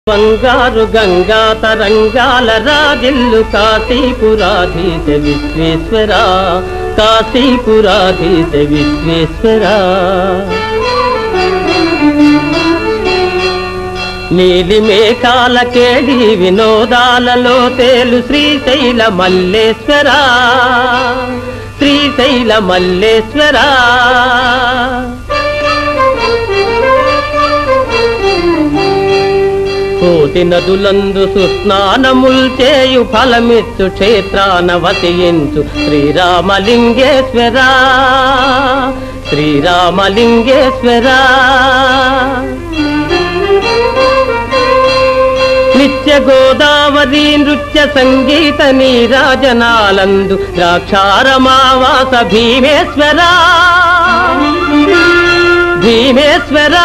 బంగారు గంగా తరంగాల రాజిల్లు కాశీపురాధీశ విశ్వేశ్వర, కాశీపురాధీశ విశ్వేశ్వర. నీలి మేఘాల కేడి వినోదాలలో తేలు శ్రీశైల మల్లేశ్వర, శ్రీశైల మల్లేశ్వర. కోటి నదులందు సుస్నానముల్ చేయు ఫలమిచ్చు క్షేత్రాన వసించు శ్రీరామలింగేశ్వర, శ్రీరామలింగేశ్వర. నిత్య గోదావరి నృత్య సంగీత నీరాజనాలందు ద్రాక్షారమావాస భీమేశ్వర, భీమేశ్వర.